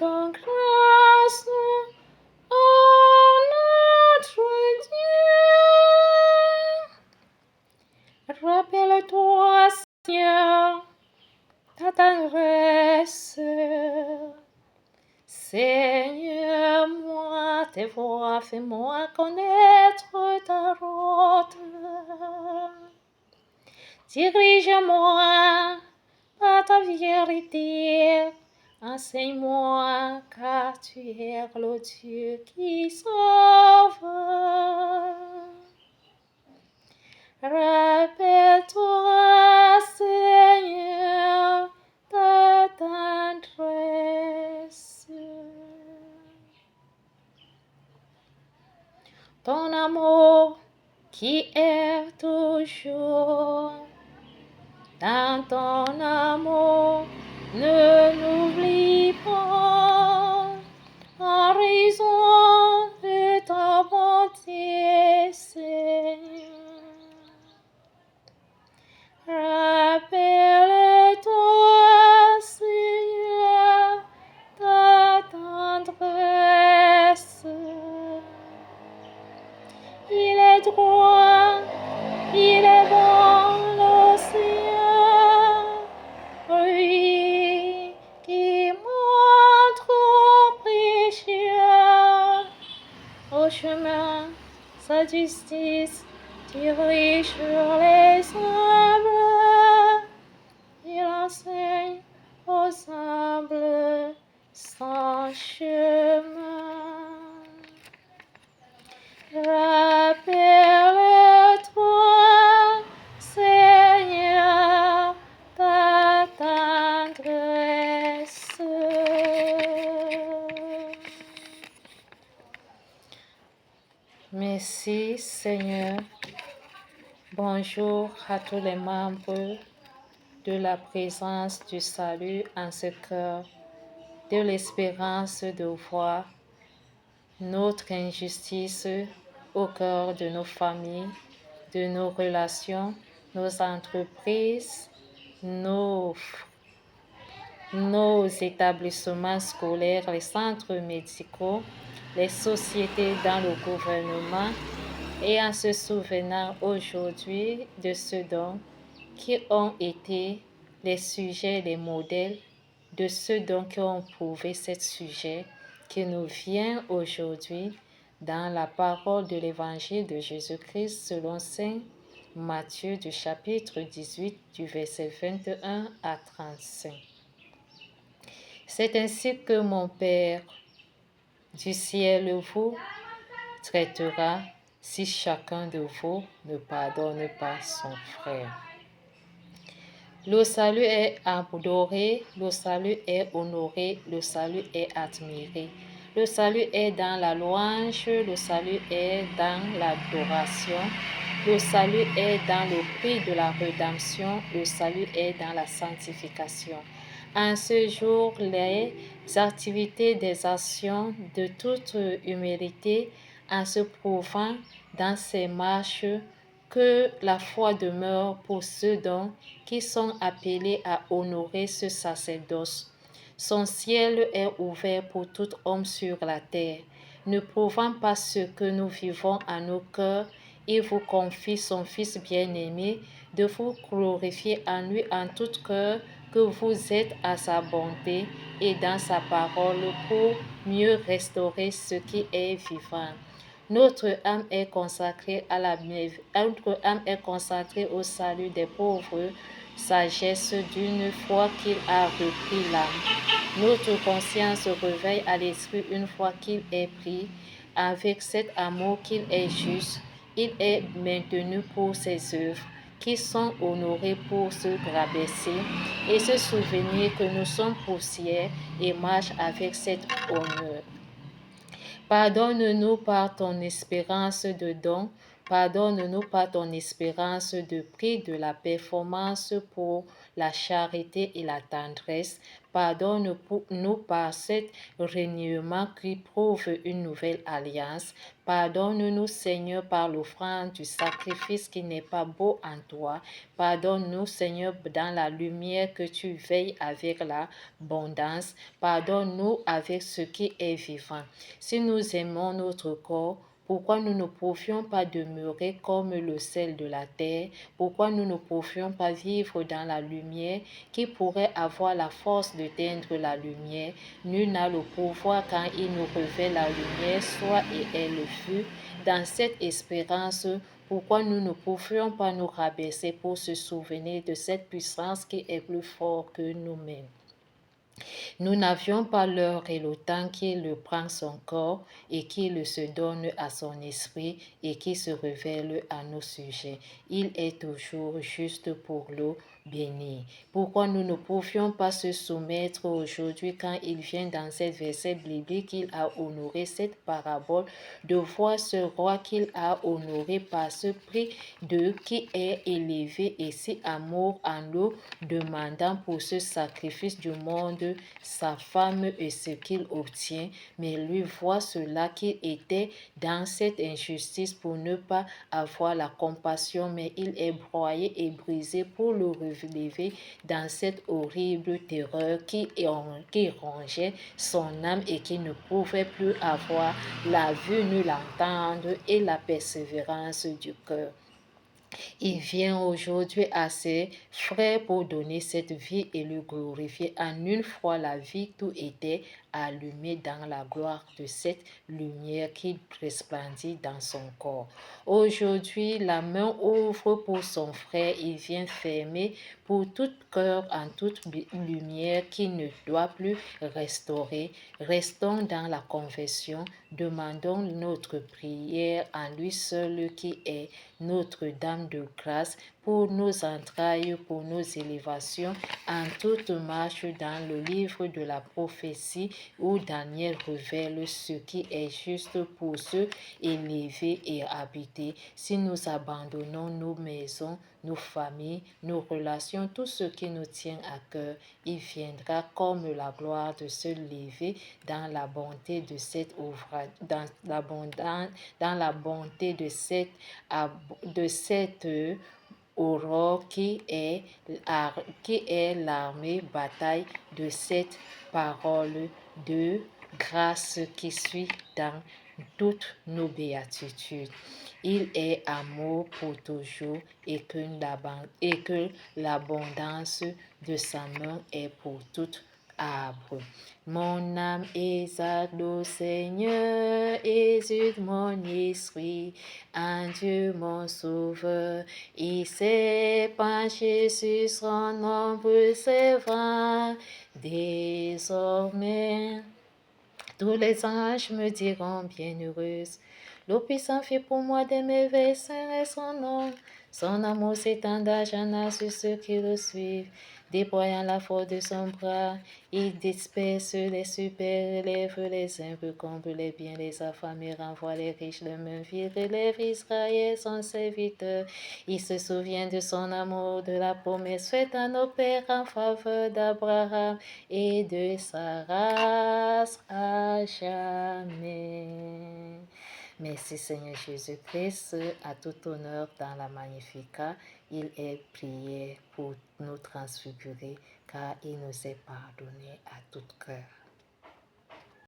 Rendons grâce à notre Dieu. Rappelle-toi, Seigneur, ta tendresse. Seigneur, moi, tes voix, fais-moi connaître ta route. Dirige-moi par ta vérité. Enseigne-moi, car tu es le Dieu qui sauve. Rappelle-toi, Seigneur, ta tendresse. Ton amour qui est toujours dans ton amour, ne l'oublie pas, en raison de ta bonté, Seigneur. Rappelle-toi, Seigneur, ta tendresse. Il est droit, il est bon, le Seigneur, lui qui montre aux pécheurs au chemin sa justice, dirige sur les humbles, il enseigne aux humbles son chemin. Rappelle-toi, Seigneur, ta tendresse. Merci, Seigneur. Bonjour à tous les membres de la présence du salut en ce cœur, de l'espérance de voir notre injustice au cœur de nos familles, de nos relations, nos entreprises, nos établissements scolaires, les centres médicaux, les sociétés dans le gouvernement, et en se souvenant aujourd'hui de ceux dont qui ont été les sujets, les modèles, de ceux dont qui ont prouvé ce sujet, qui nous vient aujourd'hui dans la parole de l'évangile de Jésus-Christ selon Saint Matthieu du chapitre 18 du verset 21 à 35. C'est ainsi que mon Père du ciel vous traitera si chacun de vous ne pardonne pas son frère. Le salut est adoré, le salut est honoré, le salut est admiré. Le salut est dans la louange, le salut est dans l'adoration, le salut est dans le prix de la rédemption, le salut est dans la sanctification. En ce jour, les activités des actions de toute humilité, en se prouvant dans ces marches, que la foi demeure pour ceux dont qui sont appelés à honorer ce sacerdoce. Son ciel est ouvert pour tout homme sur la terre. Ne prouvant pas ce que nous vivons à nos cœurs, il vous confie son Fils bien-aimé de vous glorifier en lui en tout cœur, que vous êtes à sa bonté et dans sa parole pour mieux restaurer ce qui est vivant. Notre âme est consacrée au salut des pauvres, sagesse d'une fois qu'il a repris l'âme. Notre conscience se réveille à l'esprit une fois qu'il est pris. Avec cet amour qu'il est juste, il est maintenu pour ses œuvres, qui sont honorées pour se rabaisser, et se souvenir que nous sommes poussière et marche avec cet honneur. Pardonne-nous par ton espérance de don Pardonne-nous par ton espérance de prix de la performance pour la charité et la tendresse. Pardonne-nous par cet reniement qui prouve une nouvelle alliance. Pardonne-nous, Seigneur, par l'offrande du sacrifice qui n'est pas beau en toi. Pardonne-nous, Seigneur, dans la lumière que tu veilles avec l'abondance. Pardonne-nous avec ce qui est vivant. Si nous aimons notre corps, pourquoi nous ne pouvions pas demeurer comme le sel de la terre? Pourquoi nous ne pouvions pas vivre dans la lumière? Qui pourrait avoir la force de teindre la lumière? Nul n'a le pouvoir quand il nous révèle la lumière, soit et elle le fut. Dans cette espérance, pourquoi nous ne pouvions pas nous rabaisser pour se souvenir de cette puissance qui est plus forte que nous-mêmes? Nous n'avions pas l'heure et le temps qu'il le prend son corps et qu'il se donne à son esprit et qui se révèle à nos sujets. Il est toujours juste pour le bénir. Pourquoi nous ne pouvions pas se soumettre aujourd'hui quand il vient dans cette verset biblique qu'il a honoré cette parabole de voir ce roi qu'il a honoré par ce prix de qui est élevé et si amour en le demandant pour ce sacrifice du monde sa femme et ce qu'il obtient, mais lui voit cela qu'il était dans cette injustice pour ne pas avoir la compassion, mais il est broyé et brisé pour le relever dans cette horrible terreur qui rongeait son âme et qui ne pouvait plus avoir la vue ni l'entendre et la persévérance du cœur. Il vient aujourd'hui à ses frères pour donner cette vie et le glorifier. En une fois la vie, tout était allumé dans la gloire de cette lumière qui resplendit dans son corps. Aujourd'hui, la main ouvre pour son frère. Il vient fermer pour tout cœur en toute lumière qui ne doit plus restaurer. Restons dans la confession. Demandons notre prière en lui seul qui est Notre-Dame de grâce pour nos entrailles, pour nos élévations, en toute marche dans le livre de la prophétie où Daniel révèle ce qui est juste pour se élever et habiter. Si nous abandonnons nos maisons, nos familles, nos relations, tout ce qui nous tient à cœur, il viendra comme la gloire de se lever dans la bonté de cet ouvrage, dans la bonté de cette aurore qui est l'armée bataille de cette parole de grâce qui suit dans toutes nos béatitudes. Il est amour pour toujours et que l'abondance de sa main est pour toute arbre. Mon âme exalte au Seigneur, exulte mon esprit en Dieu mon sauveur. Il s'est penché sur son ombre sévère. Désormais, tous les anges me diront bienheureuse. Le puissant fait pour moi des merveilles, Saint est son nom. Son amour s'étend d'âge en âge sur ceux qui le suivent. Déployant la force de son bras, il disperse les super, élève les humbles, comble les biens, les affamés, renvoie les riches, les mains vides, élève Israël, son serviteur. Il se souvient de son amour, de la promesse faite à nos pères en faveur d'Abraham et de sa race à jamais. Merci Seigneur Jésus-Christ, à tout honneur dans la Magnificat. Il est prié pour nous transfigurer car il nous est pardonné à tout cœur.